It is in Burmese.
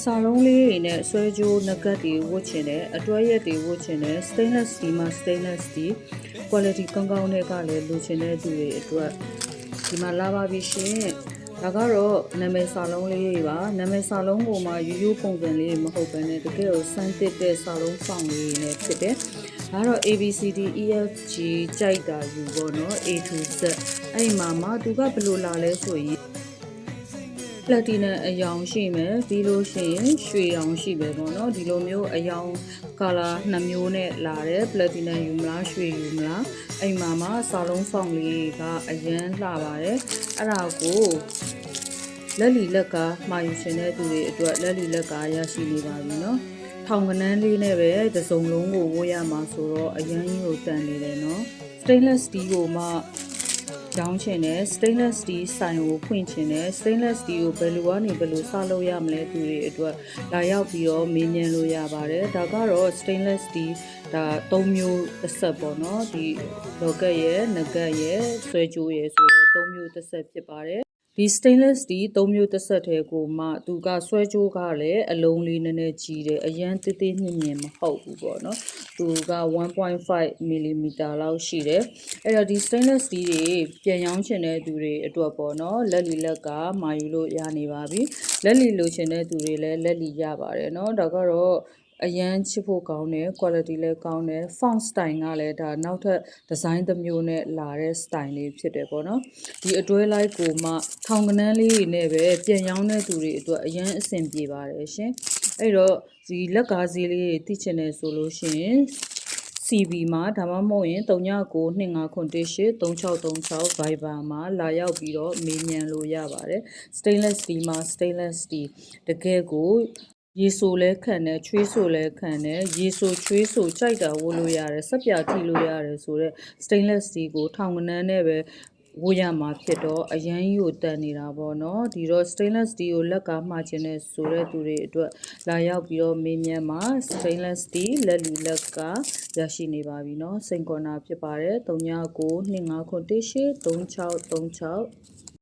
စာလုံးလေးတွေနဲ့ဆွဲကြိုးနဂတ်တွေဝတ်ချင်တယ်အတွဲရက်တွေဝတ်ချင်တယ် stainless steel မှာ stainless steel quality ကောင်းကောင်းနဲ့ကလည်းလိုချင်တဲ့သူတွေအတွက်ဒီမှာလာပါပြီရှင်ဒါကတော့နာမည်စာလုံးလေးတွေပါနာမည်စာလုံးကိုမှရိုးရိုးပုံစံလေးမဟုတ်ဘဲနဲ့တကယ်ကိုစမ်းသစ်တဲ့စာလုံးဖောင်လေးတွေနဲ့ဖြစ်တယ်ဒါတော့ ABCD EFG ကြိုက်တာယူပေါ့နော် A to Z အဲ့မှာမှသူကဘယ်လိုလာလဲဆိုရင်ပလက်တီနမ်အယောင်ရှိမယ်ပြီးလို့ရှိရင်ရွှေရောင်ရှိပဲပေါ့နော်ဒီလိုမျိုးအယောင်ကာလာ2မျိုးနဲ့လာတယ်ပလက်တီနမ်ယူမလားရွှေယူမလားအိမ်မှာစာလုံးဖောင်လေးကအရန်လှပါတယ်အဲ့ဒါကိုလက်လီလက်ကမှာယူရှင်တဲ့သူတွေအတွက်လက်လီလက်ကရရှိနေပါပြီနော်ထောင်ကနန်းလေးနဲ့ပဲတစုံလုံးကိုဝတ်ရမှာဆိုတော့အရန်ကြီးကိုတန်နေတယ်နော် stainless steel ကိုမှရောင်းချင်တယ် stainless steel ဆိုင်ကိုဖွင့်ချင်တယ် stainless steel ကိုဘယ်လိုကနေဘယ်လိုစလုပ်ရမလဲသူတွေအတွက်လာရောက်ပြီးတော့မေးမြန်းလို့ရပါတယ်ဒါကတော့ stainless steel ဒါ3မျိုးတစ်ဆက်ပေါ့နော်ဒီ locket ရဲ့ nugget ရဲ့ဆွဲကြိုးရဲ့ဆိုတော့3မျိုးတစ်ဆက်ဖြစ်ပါတယ်ဒီ stainless steel 3မျိုးတစ်ဆက်ထဲကိုမှသူကဆွဲကြိုးကလည်းအလုံးလေးနည်းနည်းကြီးတယ်အရန်သေးသေးမြင့်မြင့်မဟုတ်ဘူးပေါ့နော်သူက 1.5 mm လောက်ရှိတယ်အဲ့တော့ဒီ stainless steel တွေပြန်ရောင်းချင်တဲ့သူတွေအတွက်ပေါ့နော်လက်လီလက်ကမှာယူလို့ရနေပါပြီလက်လီလိုချင်တဲ့သူတွေလည်းလက်လီရပါတယ်နော်ဒါကတော့အရန်ချစ်ဖို့ကောင်းတယ် quality လည်းကောင်းတယ် font style ကလည်းဒါနောက်ထပ် design တစ်မျိုးနဲ့လာတဲ့ style လေးဖြစ်တယ်ပေါ့နော်ဒီအတွဲလိုက်ကိုမှထောင်ကနန်းလေးတွေနဲ့ပဲပြန်ရောင်းတဲ့သူတွေအတွက်အရန်အဆင်ပြေပါတယ်ရှင်အဲ့တော့ဒီလက်ကားစီးလေးတွေသိချင်တယ်ဆိုလို့ရှိရင် CB မှာဒါမှမဟုတ်ရင်3992583636 Viber မှာလာရောက်ပြီးတော့မေးမြန်းလို့ရပါတယ် stainless steel မှာ stainless steel တကယ်ကိုရေဆိုလဲခံတယ်ချွေးဆိုလဲခံတယ်ရေဆိုချွေးဆိုကြိုက်တာဝတ်လို့ရတယ်စက်ပြထိလို့ရတယ်ဆိုတော့ stainless steel ကိုထောင်ကနန်းနဲ့ပဲဝတ်ရမှာဖြစ်တော့အရန်ကြီးကိုတန်နေတာပေါ့နော်ဒီတော့ stainless steel ကိုလက်ကားမှာခြင်းနဲ့ဆိုတဲ့သူတွေအတွက်လာရောက်ပြီးတော့မေးမြန်းမှာ stainless steel လက်လီလက်ကရရှိနေပါပြီเนาะစိန်ကော်နာဖြစ်ပါတယ်3992583636